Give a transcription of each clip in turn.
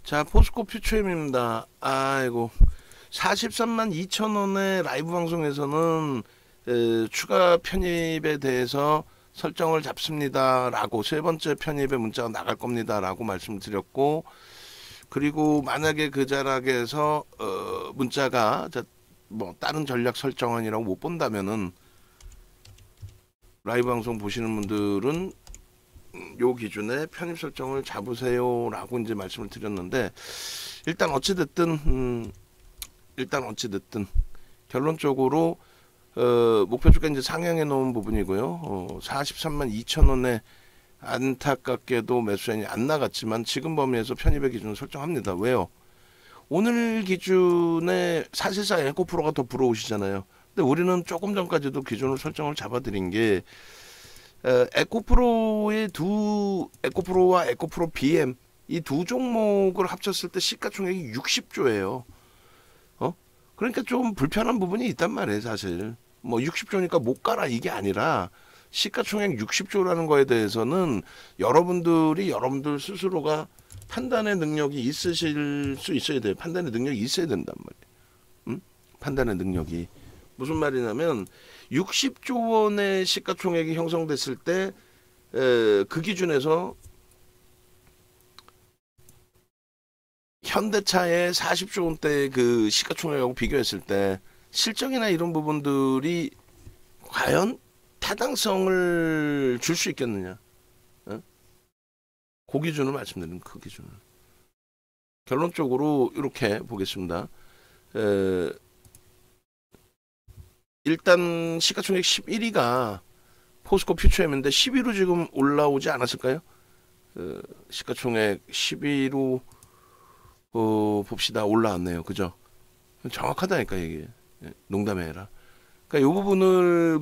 자, 포스코 퓨처엠입니다. 아이고, 43만 2천 원의 라이브 방송에서는 추가 편입에 대해서 설정을 잡습니다 라고 세 번째 편입의 문자가 나갈 겁니다 라고 말씀드렸고, 그리고 만약에 그 자락에서 문자가 뭐 다른 전략 설정원이라고 못 본다면은 라이브 방송 보시는 분들은 요 기준에 편입 설정을 잡으세요 라고 이제 말씀을 드렸는데, 일단 어찌됐든 결론적으로 목표주가 이제 상향해 놓은 부분이고요. 43만 2천 원에 안타깝게도 매수량이 안 나갔지만 지금 범위에서 편입의 기준을 설정합니다. 왜요? 오늘 기준에 사실상 에코프로가 더 불어오시잖아요. 근데 우리는 조금 전까지도 기준을 설정을 잡아드린 게 에코프로의 에코프로와 에코프로 BM 이 두 종목을 합쳤을 때 시가총액이 60조예요. 그러니까 좀 불편한 부분이 있단 말이에요. 사실 뭐 60조니까 못 가라 이게 아니라 시가총액 60조라는 거에 대해서는 여러분들 스스로가 판단의 능력이 있으실 수 있어야 돼요. 판단의 능력이 있어야 된단 말이에요. 판단의 능력이 무슨 말이냐면 60조 원의 시가총액이 형성됐을 때 그 기준에서 현대차의 40조 원대 그 시가총액하고 비교했을 때 실적이나 이런 부분들이 과연 타당성을 줄 수 있겠느냐? 그 기준을 말씀드리는 그 기준을. 결론적으로 이렇게 보겠습니다. 일단 시가총액 11위가 포스코 퓨처엠인데 10위로 지금 올라오지 않았을까요? 시가총액 10위로 봅시다. 올라왔네요. 그죠? 정확하다니까 이게. 농담이 아니라. 그러니까 이 부분을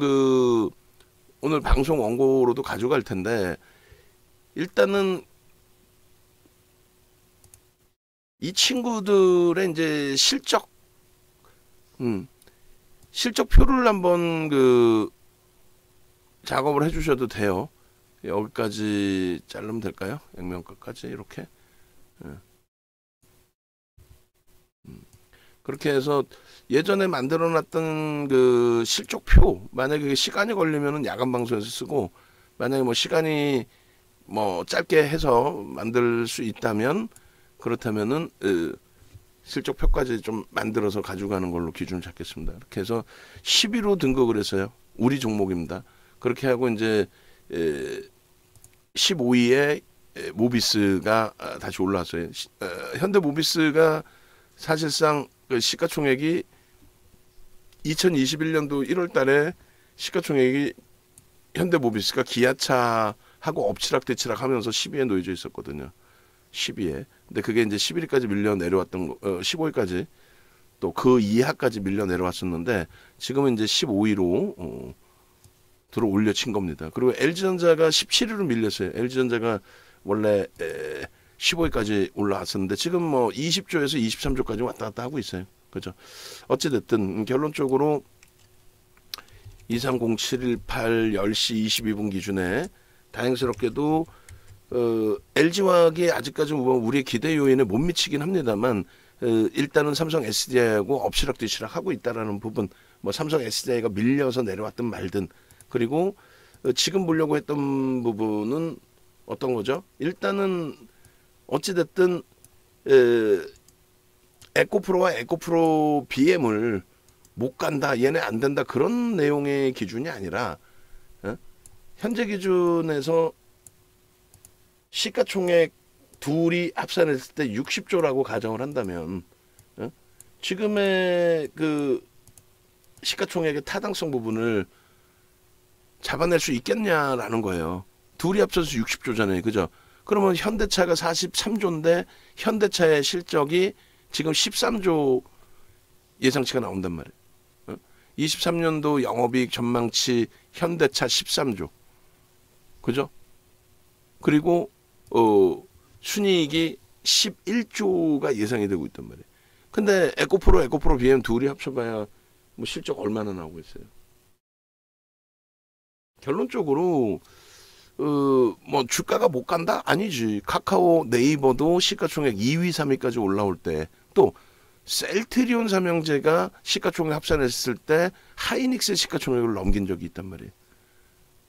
오늘 방송 원고로도 가져갈 텐데, 일단은 이 친구들의 이제 실적표를 한번 작업을 해주셔도 돼요. 여기까지 자르면 될까요? 액면가까지 이렇게. 그렇게 해서 예전에 만들어놨던 그 실적표, 만약에 시간이 걸리면은 야간 방송에서 쓰고, 만약에 뭐 시간이 뭐 짧게 해서 만들 수 있다면, 그렇다면은 실적표까지 좀 만들어서 가져가는 걸로 기준을 잡겠습니다. 이렇게 해서 10위로 등극을 했어요. 우리 종목입니다. 그렇게 하고 이제 15위에 모비스가 다시 올라왔어요. 현대 모비스가 사실상 그 시가총액이 2021년도 1월 달에 시가총액이 현대 모비스가 기아차하고 엎치락뒤치락 하면서 10위에 놓여져 있었거든요. 10위에. 근데 그게 이제 11위까지 밀려 내려왔던 15위까지 또 그 이하까지 밀려 내려왔었는데, 지금은 이제 15위로 들어 올려친 겁니다. 그리고 LG전자가 17위로 밀렸어요. LG전자가 원래 15위까지 올라왔었는데 지금 뭐 20조에서 23조까지 왔다 갔다 하고 있어요. 그죠? 어찌됐든 결론적으로 230-718 10시 22분 기준에 다행스럽게도 LG화학이 아직까지 우리의 기대 요인에 못 미치긴 합니다만, 일단은 삼성 SDI하고 엎치락뒤치락 하고 있다라는 부분, 뭐 삼성 SDI가 밀려서 내려왔든 말든, 그리고 지금 보려고 했던 부분은 어떤 거죠? 일단은 어찌됐든 에코프로와 에코프로 BM을 못 간다, 얘네 안 된다, 그런 내용의 기준이 아니라 현재 기준에서 시가총액 둘이 합산했을 때 60조라고 가정을 한다면 지금의 그 시가총액의 타당성 부분을 잡아낼 수 있겠냐라는 거예요. 둘이 합쳐서 60조잖아요. 그죠? 그러면 현대차가 43조인데 현대차의 실적이 지금 13조 예상치가 나온단 말이에요. 23년도 영업이익 전망치 현대차 13조. 그죠? 그리고 순이익이 11조가 예상이 되고 있단 말이에요. 근데 에코프로 BM 둘이 합쳐봐야 뭐 실적 얼마나 나오고 있어요. 결론적으로 뭐 주가가 못 간다? 아니지. 카카오, 네이버도 시가총액 2위, 3위까지 올라올 때, 또 셀트리온 삼형제가 시가총액 합산했을 때 하이닉스의 시가총액을 넘긴 적이 있단 말이에요.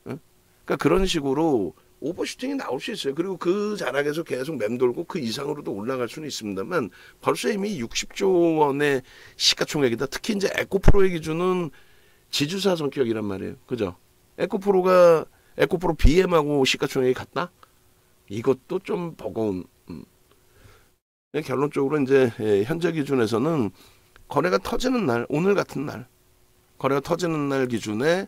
응? 그러니까 그런 식으로 오버슈팅이 나올 수 있어요. 그리고 그 자락에서 계속 맴돌고 그 이상으로도 올라갈 수는 있습니다만 벌써 이미 60조 원의 시가총액이다. 특히 이제 에코프로의 기준은 지주사 성격이란 말이에요. 그죠? 에코프로 BM하고 시가총액이 같다? 이것도 좀 버거운. 결론적으로 이제 현재 기준에서는 거래가 터지는 날, 오늘 같은 날, 거래가 터지는 날 기준에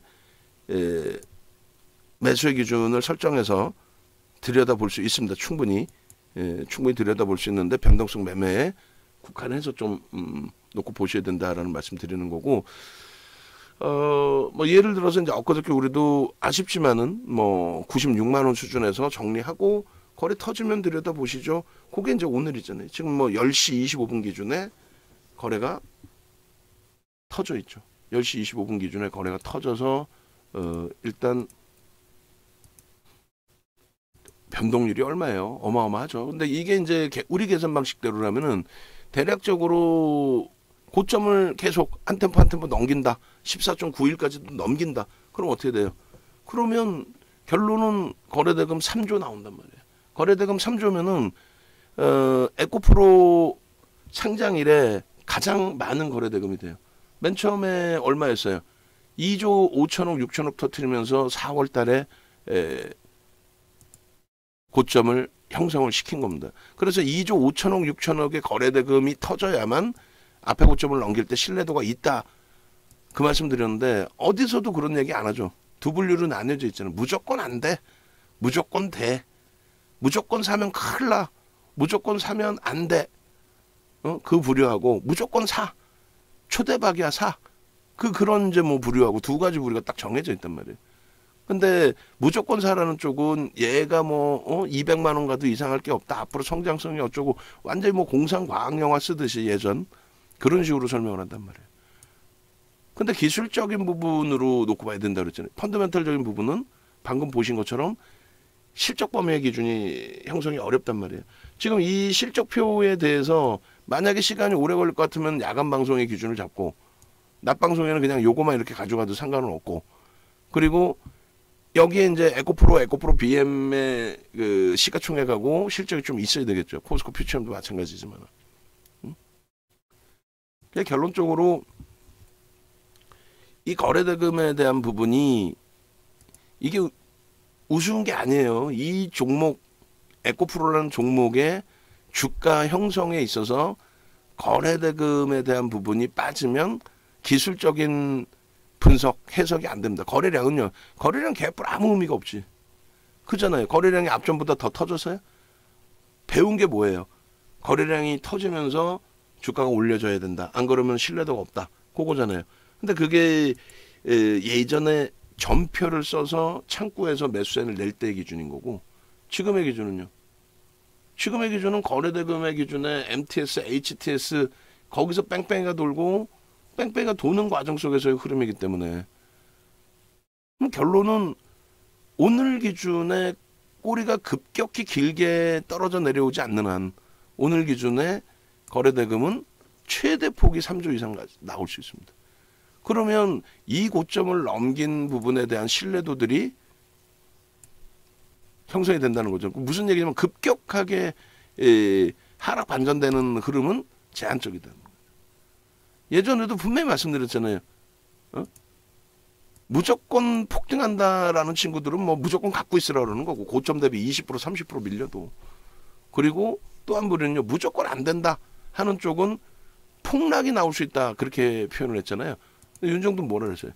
매수의 기준을 설정해서 들여다볼 수 있습니다. 충분히 들여다볼 수 있는데 변동성 매매에 국한해서 좀 놓고 보셔야 된다라는 말씀 드리는 거고, 뭐 예를 들어서 이제 엊그저께 우리도 아쉽지만은 뭐 96만 원 수준에서 정리하고 거래 터지면 들여다보시죠. 그게 이제 오늘이잖아요. 지금 뭐 10시 25분 기준에 거래가 터져 있죠. 10시 25분 기준에 거래가 터져서 일단 변동률이 얼마예요? 어마어마하죠. 근데 이게 이제 우리 계산 방식대로라면은 대략적으로 고점을 계속 한 템포 한 템포 넘긴다. 14.91까지도 넘긴다. 그럼 어떻게 돼요? 그러면 결론은 거래대금 3조 나온단 말이에요. 거래대금 3조면은 에코프로 상장일에 가장 많은 거래대금이 돼요. 맨 처음에 얼마였어요? 2조 5천억 6천억 터뜨리면서 4월 달에 고점을 형성을 시킨 겁니다. 그래서 2조 5천억 6천억의 거래대금이 터져야만 앞에 고점을 넘길 때 신뢰도가 있다. 그 말씀 드렸는데 어디서도 그런 얘기 안 하죠. 두 분류로 나뉘어져 있잖아요. 무조건 안 돼. 무조건 돼. 무조건 사면 큰일 나. 무조건 사면 안 돼. 그 부류하고 무조건 사. 초대박이야 사. 그런 이제 뭐 부류하고 두 가지 부류가 딱 정해져 있단 말이에요. 근데 무조건 사라는 쪽은 얘가 뭐 200만 원 가도 이상할 게 없다. 앞으로 성장성이 어쩌고 완전히 뭐 공상 과학 영화 쓰듯이 예전 그런 식으로 설명을 한단 말이에요. 근데 기술적인 부분으로 놓고 봐야 된다 그랬잖아요. 펀더멘털적인 부분은 방금 보신 것처럼 실적 범위의 기준이 형성이 어렵단 말이에요. 지금 이 실적표에 대해서 만약에 시간이 오래 걸릴 것 같으면 야간 방송의 기준을 잡고 낮 방송에는 그냥 요거만 이렇게 가져가도 상관은 없고, 그리고 여기에 이제 에코프로 BM의 그 시가총액하고 실적이 좀 있어야 되겠죠. 포스코 퓨처엠도 마찬가지지만. 결론적으로 이 거래대금에 대한 부분이 이게 우스운 게 아니에요. 이 종목 에코프로라는 종목의 주가 형성에 있어서 거래대금에 대한 부분이 빠지면 기술적인 분석, 해석이 안 됩니다. 거래량은요. 거래량 개뿔 아무 의미가 없지. 그잖아요. 거래량이 앞전보다 더 터져서요. 배운 게 뭐예요? 거래량이 터지면서 주가가 올려져야 된다. 안 그러면 신뢰도가 없다. 그거잖아요. 근데 그게 예전에 전표를 써서 창구에서 매수세를 낼 때의 기준인 거고, 지금의 기준은요. 지금의 기준은 거래대금의 기준에 MTS, HTS 거기서 뺑뺑이가 돌고 뺑뺑이가 도는 과정 속에서의 흐름이기 때문에 결론은 오늘 기준에 꼬리가 급격히 길게 떨어져 내려오지 않는 한 오늘 기준에 거래대금은 최대 폭이 3조 이상 나올 수 있습니다. 그러면 이 고점을 넘긴 부분에 대한 신뢰도들이 형성이 된다는 거죠. 무슨 얘기냐면 급격하게 하락 반전되는 흐름은 제한적이다. 예전에도 분명히 말씀드렸잖아요. 무조건 폭등한다라는 친구들은 뭐 무조건 갖고 있으라 그러는 거고, 고점 대비 20% 30% 밀려도. 그리고 또 한 분은요, 무조건 안 된다 하는 쪽은 폭락이 나올 수 있다, 그렇게 표현을 했잖아요. 윤정도는 뭐라 그랬어요?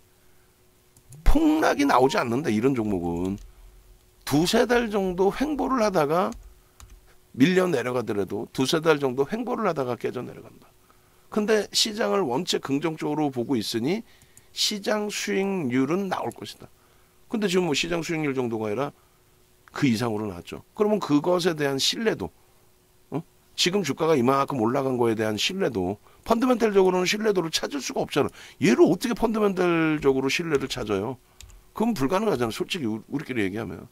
폭락이 나오지 않는다. 이런 종목은 두세 달 정도 횡보를 하다가 밀려 내려가더라도 두세 달 정도 횡보를 하다가 깨져 내려간다. 근데 시장을 원체 긍정적으로 보고 있으니 시장 수익률은 나올 것이다. 근데 지금 뭐 시장 수익률 정도가 아니라 그 이상으로 나왔죠. 그러면 그것에 대한 신뢰도, 지금 주가가 이만큼 올라간 거에 대한 신뢰도, 펀더멘털적으로는 신뢰도를 찾을 수가 없잖아. 얘를 어떻게 펀더멘털적으로 신뢰를 찾아요? 그건 불가능하잖아. 솔직히 우리끼리 얘기하면.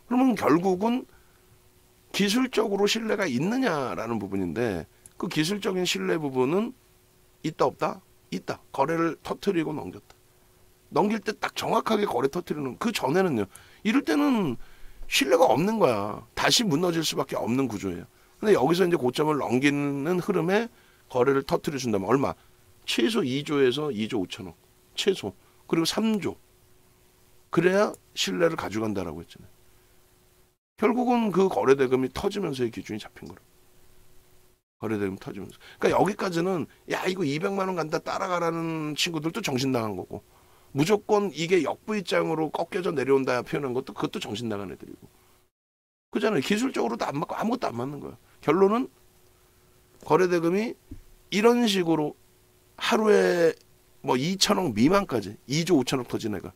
그러면 결국은 기술적으로 신뢰가 있느냐라는 부분인데, 그 기술적인 신뢰 부분은 있다 없다? 있다. 거래를 터트리고 넘겼다. 넘길 때 딱 정확하게 거래 터트리는, 그 전에는요, 이럴 때는 신뢰가 없는 거야. 다시 무너질 수밖에 없는 구조예요. 근데 여기서 이제 고점을 넘기는 흐름에 거래를 터트려 준다면 얼마? 최소 2조에서 2조 5천억. 최소. 그리고 3조. 그래야 신뢰를 가져간다라고 했잖아요. 결국은 그 거래 대금이 터지면서의 기준이 잡힌 거라. 거래 대금 터지면서. 그러니까 여기까지는 야 이거 200만 원 간다 따라가라는 친구들도 정신 나간 거고, 무조건 이게 역부입장으로 꺾여져 내려온다 표현한 것도 그것도 정신 나간 애들이고. 그잖아요. 기술적으로도 안 맞고 아무것도 안 맞는 거야. 결론은 거래 대금이 이런 식으로 하루에 뭐 2천억 미만까지 2조 5천억 터진 애가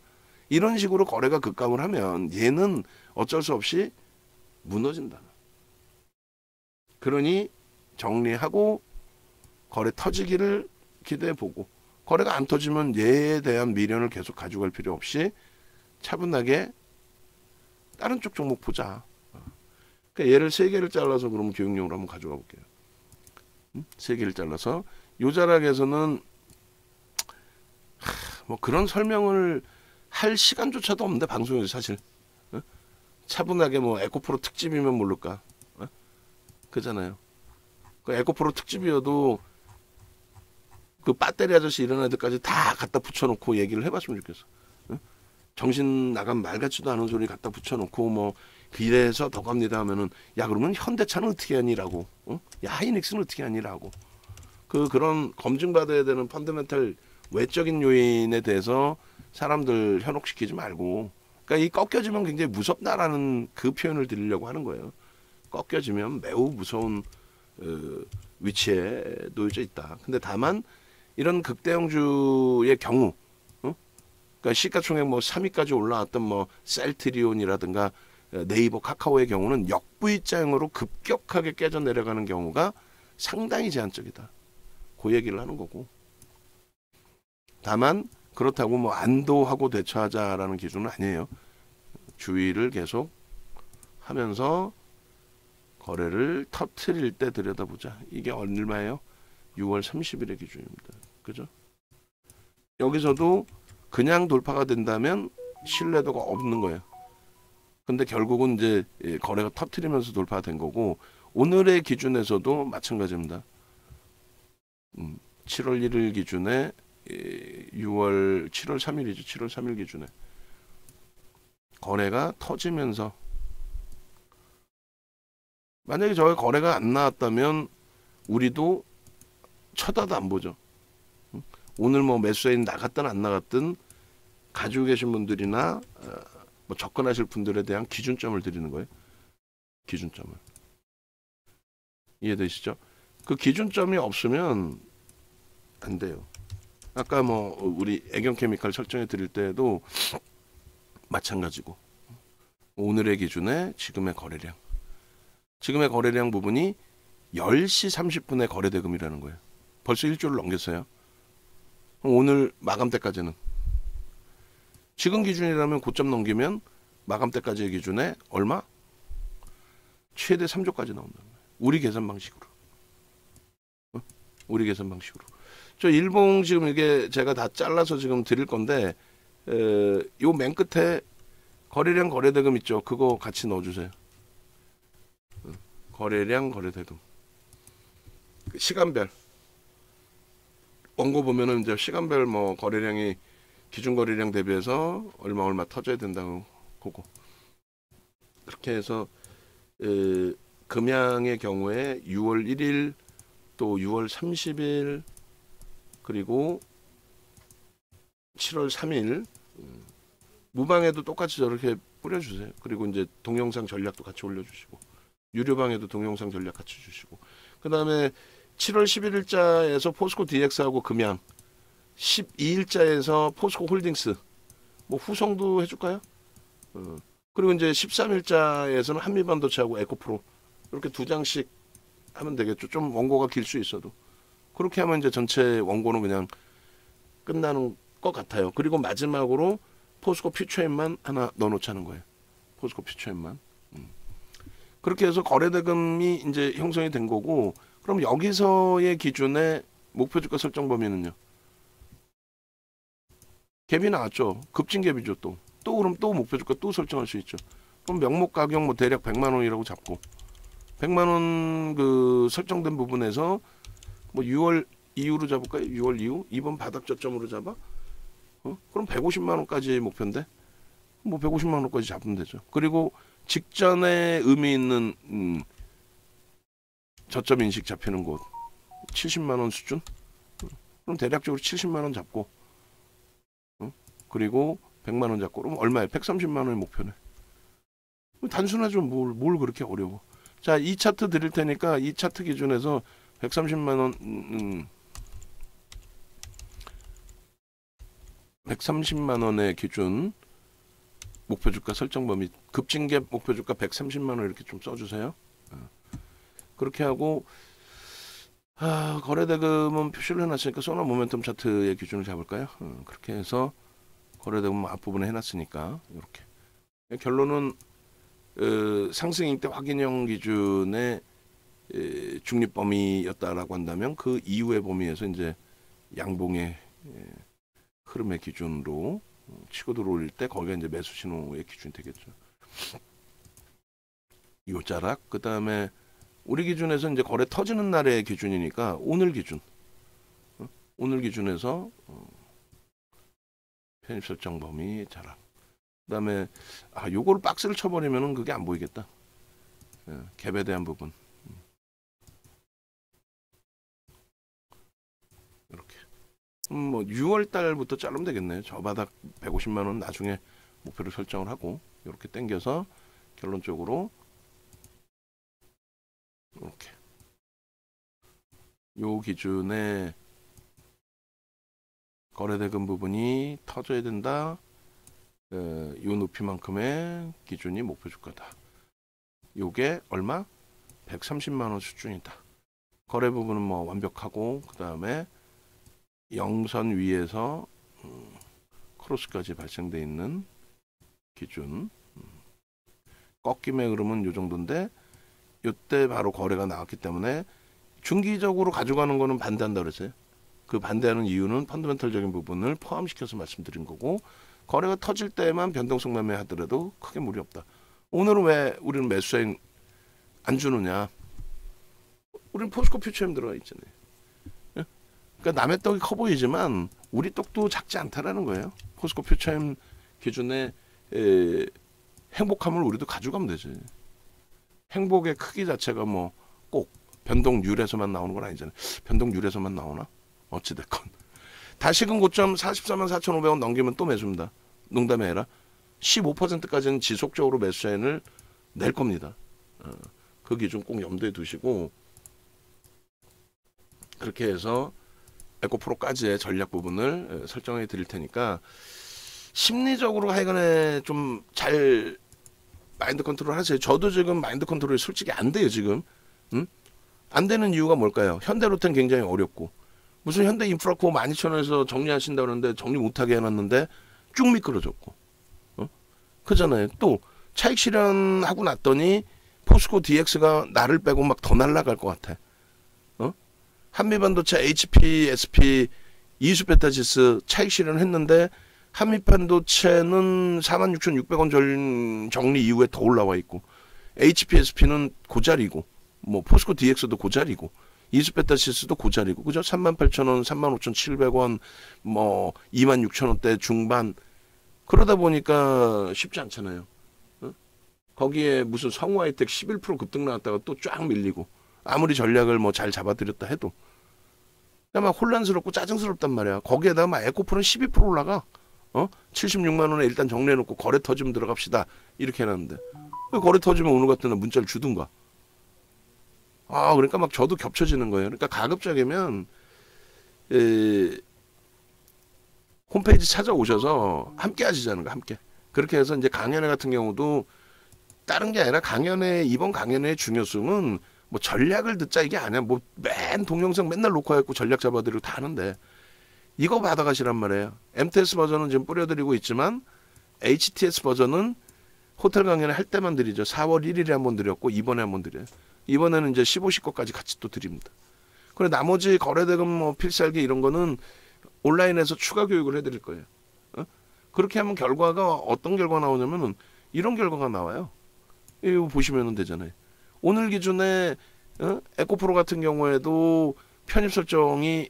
이런 식으로 거래가 급감을 하면 얘는 어쩔 수 없이 무너진다. 그러니 정리하고 거래 터지기를 기대해보고, 거래가 안 터지면 얘에 대한 미련을 계속 가져갈 필요 없이 차분하게 다른 쪽 종목 보자. 그러니까 얘를 3개를 잘라서 그러면 교육용으로 한번 가져가 볼게요. 3개를 잘라서 요 자락에서는 뭐 그런 설명을 할 시간조차도 없는데 방송에서 사실 차분하게 뭐 에코프로 특집이면 모를까, 그잖아요. 그 에코프로 특집이어도 그 배터리 아저씨 이런 애들까지 다 갖다 붙여놓고 얘기를 해봤으면 좋겠어. 정신 나간 말 같지도 않은 소리 갖다 붙여놓고 뭐 이래서 더 갑니다 하면은 야 그러면 현대차는 어떻게 하니라고, 야 하이닉스는 어떻게 하니라고, 그런 검증받아야 되는 펀더멘탈 외적인 요인에 대해서 사람들 현혹시키지 말고, 그러니까 이 꺾여지면 굉장히 무섭다라는 그 표현을 드리려고 하는 거예요. 꺾여지면 매우 무서운 위치에 놓여져 있다. 근데 다만 이런 극대형주의 경우, 그러니까 시가총액 뭐 3위까지 올라왔던 뭐 셀트리온이라든가 네이버, 카카오의 경우는 역부입장으로 급격하게 깨져 내려가는 경우가 상당히 제한적이다. 그 얘기를 하는 거고. 다만 그렇다고 뭐 안도하고 대처하자라는 기준은 아니에요. 주의를 계속 하면서 거래를 터트릴 때 들여다보자. 이게 얼마예요? 6월 30일의 기준입니다. 그죠? 여기서도 그냥 돌파가 된다면 신뢰도가 없는 거예요. 근데 결국은 이제 거래가 터트리면서 돌파된 거고, 오늘의 기준에서도 마찬가지입니다. 7월 1일 기준에 7월 3일이죠. 7월 3일 기준에 거래가 터지면서, 만약에 저게 거래가 안 나왔다면 우리도 쳐다도 안 보죠. 오늘 뭐 매수인 나갔든 안 나갔든 가지고 계신 분들이나 뭐 접근하실 분들에 대한 기준점을 드리는 거예요. 기준점을. 이해되시죠? 그 기준점이 없으면 안 돼요. 아까 뭐 우리 애경케미칼 설정해 드릴 때도 마찬가지고, 오늘의 기준에 지금의 거래량, 지금의 거래량 부분이 10시 30분의 거래 대금이라는 거예요. 벌써 1조를 넘겼어요. 오늘 마감 때까지는, 지금 기준이라면 고점 넘기면 마감 때까지의 기준에 얼마? 최대 3조까지 나온다는 거예요. 우리 계산 방식으로. 우리 계산 방식으로. 저 일봉 지금 이게 제가 다 잘라서 지금 드릴 건데, 요 맨 끝에 거래량 거래대금 있죠. 그거 같이 넣어주세요. 거래량 거래대금. 시간별. 원고 보면은 이제 시간별 뭐 거래량이 기준 거래량 대비해서 얼마 터져야 된다고 그거. 그렇게 해서 금양의 경우에 6월 1일 또 6월 30일 그리고 7월 3일 무방에도 똑같이 저렇게 뿌려주세요. 그리고 이제 동영상 전략도 같이 올려주시고, 유료방에도 동영상 전략 같이 주시고, 그 다음에 7월 11일자에서 포스코 DX하고 금양, 12일자에서 포스코 홀딩스, 뭐 후성도 해줄까요? 그리고 이제 13일자에서는 한미반도체하고 에코프로, 이렇게 2장씩 하면 되겠죠. 좀 원고가 길 수 있어도. 그렇게 하면 이제 전체 원고는 그냥 끝나는 것 같아요. 그리고 마지막으로 포스코 퓨처엠만 하나 넣어놓자는 거예요. 포스코 퓨처엠만. 그렇게 해서 거래대금이 이제 형성이 된 거고, 그럼 여기서의 기준의 목표 주가 설정 범위는요? 갭이 나왔죠. 급진 갭이죠. 또 그럼 또 목표 주가 또 설정할 수 있죠. 그럼 명목 가격 뭐 대략 100만 원이라고 잡고 100만 원 그 설정된 부분에서 뭐 6월 이후로 잡을까요? 6월 이후 이번 바닥 저점으로 잡아? 그럼 150만 원까지 목표인데 뭐 150만 원까지 잡으면 되죠. 그리고 직전에 의미 있는 저점 인식 잡히는 곳 70만 원 수준? 그럼 대략적으로 70만 원 잡고 그리고 100만 원 잡고 그럼 얼마에? 130만 원의 목표네. 단순하죠. 뭘 그렇게 어려워. 자, 이 차트 드릴 테니까 이 차트 기준에서 130만 원 130만 원의 기준 목표 주가 설정 범위 급진갭 목표 주가 130만 원 이렇게 좀 써주세요. 그렇게 하고 거래대금은 표시를 해놨으니까 소나 모멘텀 차트의 기준을 잡을까요? 그렇게 해서 거래대금 앞부분에 해놨으니까 이렇게 결론은 상승일 때 확인형 기준의 중립 범위였다라고 한다면 그 이후의 범위에서 이제 양봉의 흐름의 기준으로 치고 들어올 때 거기가 이제 매수 신호의 기준이 되겠죠. 요 자락 그 다음에 우리 기준에서 이제 거래 터지는 날의 기준이니까 오늘 기준 오늘 기준에서 편입 설정 범위 자락 그 다음에 요거를 박스를 쳐버리면은 그게 안 보이겠다. 갭에 대한 부분 이렇게 뭐 6월 달부터 자르면 되겠네요. 저 바닥 150만 원 나중에 목표를 설정을 하고 이렇게 당겨서 결론적으로 이렇게 요 기준에 거래대금 부분이 터져야 된다. 요 높이만큼의 기준이 목표 주가다. 요게 얼마? 130만 원 수준이다. 거래 부분은 뭐 완벽하고 그 다음에 영선 위에서 크로스까지 발생돼 있는 기준 꺾임의 흐름은 요 정도인데 요때 바로 거래가 나왔기 때문에 중기적으로 가져가는 거는 반대한다 그랬어요. 그 반대하는 이유는 펀더멘털적인 부분을 포함시켜서 말씀드린 거고 거래가 터질 때만 변동성 매매하더라도 크게 무리 없다. 오늘은 왜 우리는 매수행 안 주느냐? 우리는 포스코 퓨처엠 들어가 있잖아요. 그러니까 남의 떡이 커 보이지만 우리 떡도 작지 않다라는 거예요. 포스코 퓨처엠 기준의 행복함을 우리도 가져가면 되지. 행복의 크기 자체가 뭐 꼭 변동률에서만 나오는 건 아니잖아요. 변동률에서만 나오나? 어찌됐건 다시금 고점 44만 4,500원 넘기면 또 매수입니다. 농담이 아니라 15%까지는 지속적으로 매수자인을 낼 겁니다. 그 기준 꼭 염두에 두시고 그렇게 해서 에코프로까지의 전략 부분을 설정해 드릴 테니까 심리적으로 하여간에 좀 잘 마인드 컨트롤 하세요. 저도 지금 마인드 컨트롤이 솔직히 안 돼요. 지금 안 되는 이유가 뭘까요? 현대로템 굉장히 어렵고 무슨 현대인프라코어 12,000원에서 정리하신다고 하는데 정리 못하게 해놨는데 쭉 미끄러졌고 그잖아요. 또 차익 실현하고 났더니 포스코 DX가 나를 빼고 막 더 날아갈 것 같아. 한미반도체 HP, SP, 이수베타지스 차익 실현했는데 한미반도체는 46,600원 정리 이후에 더 올라와 있고 HP, SP는 고자리고 뭐 포스코 DX도 고자리고 이수베타시스도 고자리고 그죠? 38,000원, 35,700원 뭐 26,000원대 중반 그러다 보니까 쉽지 않잖아요. 거기에 무슨 성우하이텍 11% 급등 나왔다가 또 쫙 밀리고 아무리 전략을 뭐 잘 잡아드렸다 해도 막 혼란스럽고 짜증스럽단 말이야. 거기에다가 막 에코프로는 12% 올라가. 76만 원에 일단 정리해놓고 거래 터지면 들어갑시다. 이렇게 해놨는데 왜 거래 터지면 오늘 같은 날 문자를 주든가. 그러니까 막 저도 겹쳐지는 거예요. 그러니까 가급적이면 홈페이지 찾아오셔서 함께 하시자는 거 함께. 그렇게 해서 이제 강연회 같은 경우도 다른 게 아니라 이번 강연회의 중요성은 뭐 전략을 듣자 이게 아니야. 뭐 맨 동영상 맨날 녹화해갖고 전략 잡아드리고 다 하는데 이거 받아가시란 말이에요. MTS 버전은 지금 뿌려드리고 있지만 HTS 버전은 호텔 강연을 할 때만 드리죠. 4월 1일에 한번 드렸고 이번에 한번 드려요. 이번에는 이제 15시 거까지 같이 또 드립니다. 그리고 나머지 거래대금 뭐 필살기 이런 거는 온라인에서 추가 교육을 해드릴 거예요. 어? 그렇게 하면 결과가 어떤 결과 나오냐면은 이런 결과가 나와요. 이거 보시면 되잖아요. 오늘 기준에 에코프로 같은 경우에도 편입 설정이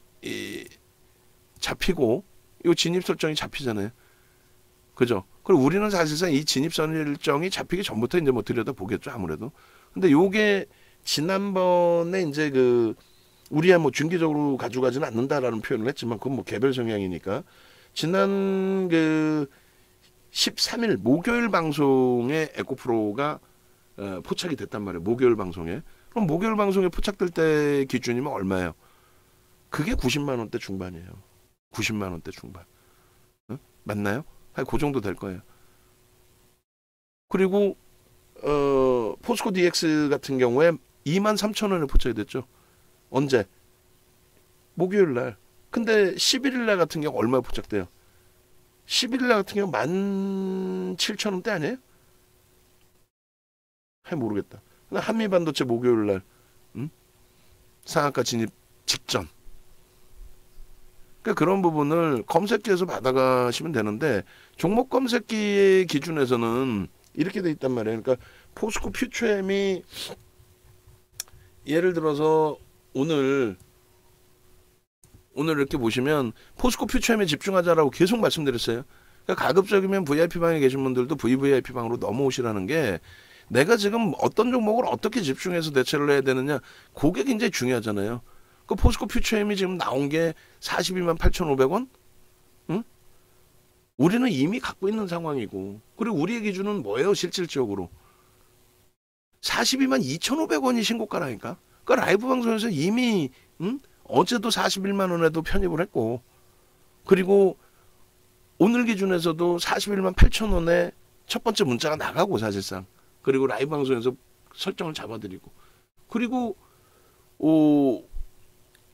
잡히고 이 진입 설정이 잡히잖아요. 그죠? 그리고 우리는 사실상 이 진입 설정이 잡히기 전부터 이제 뭐 들여다 보겠죠, 아무래도. 근데 요게 지난번에 이제 그 우리야 뭐 중기적으로 가져가지는 않는다라는 표현을 했지만 그건 뭐 개별 성향이니까 지난 그 13일 목요일 방송에 에코프로가 포착이 됐단 말이에요. 목요일 방송에. 그럼 목요일 방송에 포착될 때 기준이면 얼마예요? 그게 90만 원대 중반이에요. 90만 원대 중반. 맞나요? 한 그 정도 될 거예요. 그리고 포스코 DX 같은 경우에 23,000원에 포착이 됐죠. 언제? 목요일 날. 근데 11일 날 같은 경우 얼마에 포착돼요? 11일 날 같은 경우 17,000원대 아니에요? 모르겠다. 한미반도체 목요일 날 상한가 진입 직전. 그러니까 그런 부분을 검색기에서 받아가시면 되는데 종목 검색기의 기준에서는 이렇게 돼 있단 말이에요. 그러니까 포스코 퓨처엠이 예를 들어서 오늘 이렇게 보시면 포스코 퓨처엠에 집중하자라고 계속 말씀드렸어요. 그러니까 가급적이면 VIP방에 계신 분들도 VVIP방으로 넘어오시라는 게 내가 지금 어떤 종목을 어떻게 집중해서 대처를 해야 되느냐 그게 굉장히 중요하잖아요. 그 포스코 퓨처엠이 지금 나온 게 42만 8,500원? 응? 우리는 이미 갖고 있는 상황이고 그리고 우리의 기준은 뭐예요 실질적으로? 42만 2,500원이 신고가라니까. 그 라이브 방송에서 이미 어제도 41만 원에도 편입을 했고 그리고 오늘 기준에서도 41만 8천 원에 첫 번째 문자가 나가고 사실상 그리고 라이브 방송에서 설정을 잡아드리고 그리고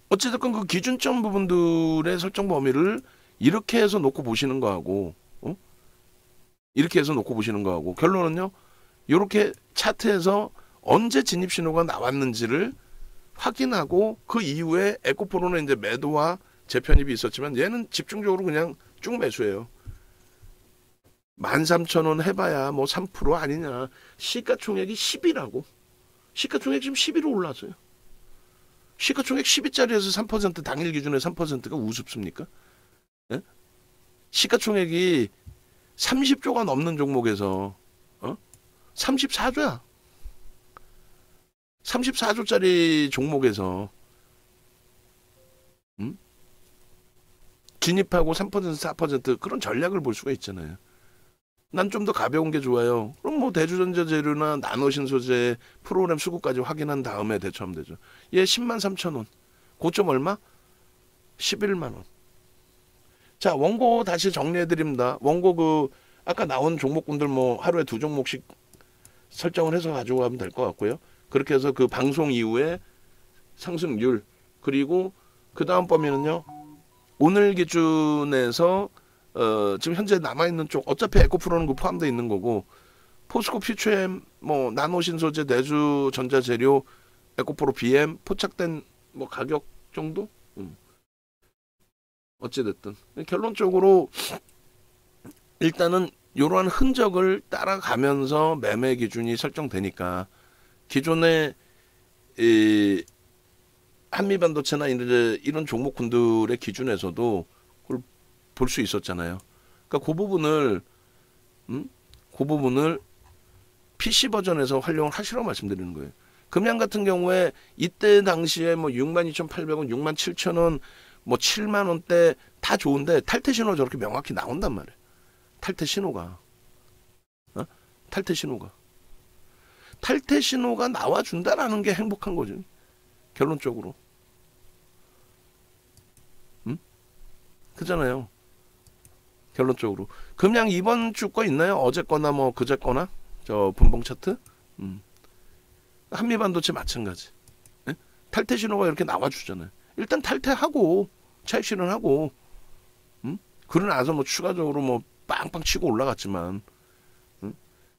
어찌됐건 그 기준점 부분들의 설정 범위를 이렇게 해서 놓고 보시는 거하고 이렇게 해서 놓고 보시는 거하고 결론은요. 이렇게 차트에서 언제 진입 신호가 나왔는지를 확인하고 그 이후에 에코프로는 이제 매도와 재편입이 있었지만 얘는 집중적으로 그냥 쭉 매수해요. 13,000원 해봐야 뭐 3% 아니냐. 시가총액이 10이라고. 시가총액 지금 11로 올랐어요. 시가총액 10위짜리에서 3% 당일 기준에 3%가 우습습니까? 예? 시가총액이 30조가 넘는 종목에서 34조야. 34조짜리 종목에서 진입하고 3% 4% 그런 전략을 볼 수가 있잖아요. 난 좀 더 가벼운 게 좋아요. 그럼 뭐 대주전자 재료나 나노신소재 프로그램 수급까지 확인한 다음에 대처하면 되죠. 얘 10만 3천 원. 고점 얼마? 11만 원. 자, 원고 다시 정리해 드립니다. 원고 그 아까 나온 종목군들 뭐 하루에 2종목씩 설정을 해서 가지고 가면 될 것 같고요. 그렇게 해서 그 방송 이후에 상승률 그리고 그 다음 범위는요. 오늘 기준에서 지금 현재 남아있는 쪽 어차피 에코프로는 그 포함되어 있는 거고 포스코 퓨처엠 뭐 나노신소재 내주 전자재료 에코프로 BM 포착된 뭐 가격 정도 어찌됐든 결론적으로 일단은 이러한 흔적을 따라가면서 매매 기준이 설정되니까 기존의 이 한미반도체나 이런 종목군들의 기준에서도 그걸 볼 수 있었잖아요. 그러니까 그 부분을 PC 버전에서 활용을 하시라고 말씀드리는 거예요. 금양 같은 경우에 이때 당시에 뭐 62,800원, 67,000원, 뭐 7만 원대 다 좋은데 탈퇴 신호 저렇게 명확히 나온단 말이에요. 탈퇴 신호가. 탈퇴 신호가 나와준다라는 게 행복한 거죠. 결론적으로. 그잖아요. 결론적으로. 금양 이번 주 거 있나요? 어제 거나 뭐 그제 거나? 저 분봉 차트? 한미반도체 마찬가지. 예? 탈퇴 신호가 이렇게 나와주잖아요. 일단 탈퇴하고 차익 실현하고 그러고 나서 뭐 추가적으로 뭐 빵빵 치고 올라갔지만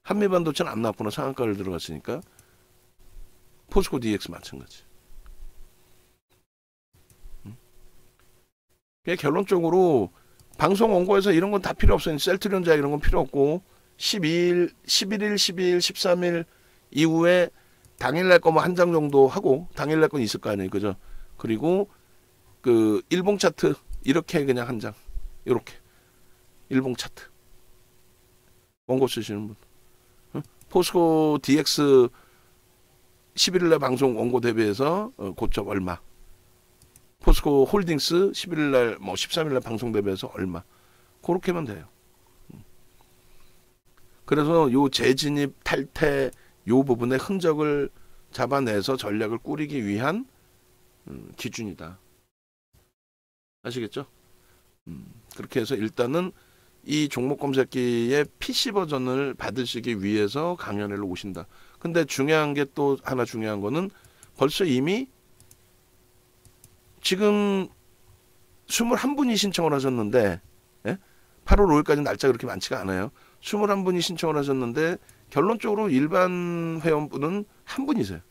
한미반도체는 안 나왔구나. 상한가를 들어갔으니까. 포스코 DX 마찬가지. 결론적으로 방송 원고에서 이런 건 다 필요 없어요. 셀트리온자 이런 건 필요 없고 11일, 13일 이후에 당일날 거 뭐 한 장 정도 하고 당일날 건 있을 거 아니에요. 그죠? 그리고 그 일봉 차트 이렇게 그냥 한 장. 이렇게. 일봉 차트. 원고 쓰시는 분. 포스코 DX 11일날 방송 원고 대비해서 고점 얼마. 포스코 홀딩스 11일날 뭐 13일날 방송 대비해서 얼마. 그렇게만 돼요. 그래서 요 재진입 탈퇴 요 부분의 흔적을 잡아내서 전략을 꾸리기 위한 기준이다. 아시겠죠? 그렇게 해서 일단은 이 종목 검색기의 PC 버전을 받으시기 위해서 강연회를 오신다. 근데 중요한 게 또 하나 중요한 거는 벌써 이미 지금 21분이 신청을 하셨는데 8월 5일까지 날짜가 그렇게 많지가 않아요. 21분이 신청을 하셨는데 결론적으로 일반 회원분은 한 분이세요.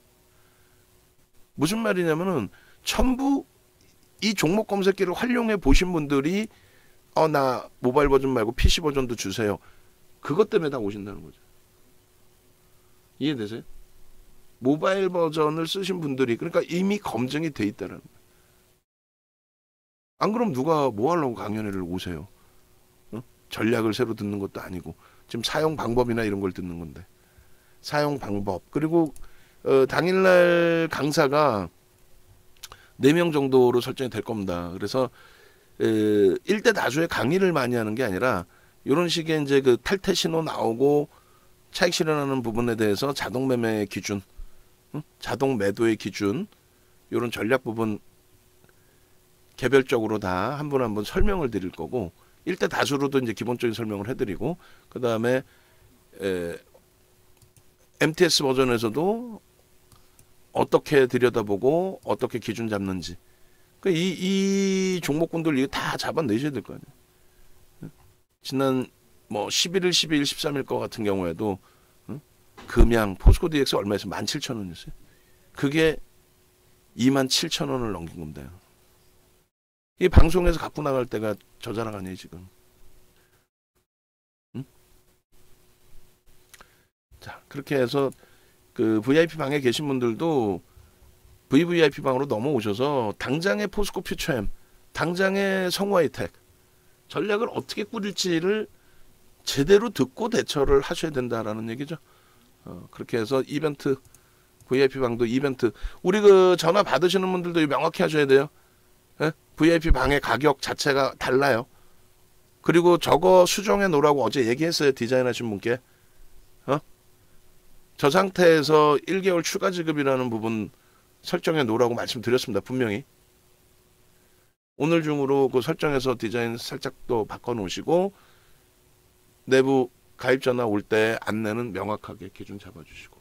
무슨 말이냐면은 전부 이 종목 검색기를 활용해 보신 분들이 나 모바일 버전 말고 PC 버전도 주세요. 그것 때문에 다 오신다는 거죠. 이해되세요? 모바일 버전을 쓰신 분들이 그러니까 이미 검증이 돼 있다는 거예요. 안 그럼 누가 뭐 하려고 강연회를 오세요? 전략을 새로 듣는 것도 아니고 지금 사용 방법이나 이런 걸 듣는 건데 사용 방법 그리고 당일날 강사가 4명 정도로 설정이 될 겁니다. 그래서 1대 다수의 강의를 많이 하는 게 아니라 이런 식의 이제 그 탈퇴 신호 나오고 차익 실현하는 부분에 대해서 자동 매매의 기준, 자동 매도의 기준 이런 전략 부분 개별적으로 다 한 분 한 분 설명을 드릴 거고 1대 다수로도 이제 기본적인 설명을 해드리고 그 다음에 MTS 버전에서도 어떻게 들여다보고 어떻게 기준 잡는지 그러니까 이 종목군들 이거 다 잡아내셔야 될 거 아니에요. 지난 뭐 11일, 12일, 13일 거 같은 경우에도 금양 포스코 DX 얼마에서 17,000원이었어요. 그게 27,000원을 넘긴 겁니다. 이 방송에서 갖고 나갈 때가 저 자랑 아니에요 지금. 자 그렇게 해서 그 VIP 방에 계신 분들도 VVIP 방으로 넘어오셔서 당장의 포스코 퓨처엠, 당장의 성화이텍 전략을 어떻게 꾸릴지를 제대로 듣고 대처를 하셔야 된다라는 얘기죠. 그렇게 해서 이벤트 VIP 방도 이벤트 우리 그 전화 받으시는 분들도 명확히 하셔야 돼요. VIP 방의 가격 자체가 달라요. 그리고 저거 수정해 놓으라고 어제 얘기했어요. 디자인하신 분께. 저 상태에서 1개월 추가 지급이라는 부분 설정해 놓으라고 말씀드렸습니다. 분명히. 오늘 중으로 그 설정해서 디자인 살짝 또 바꿔 놓으시고 내부 가입 전화 올 때 안내는 명확하게 기준 잡아주시고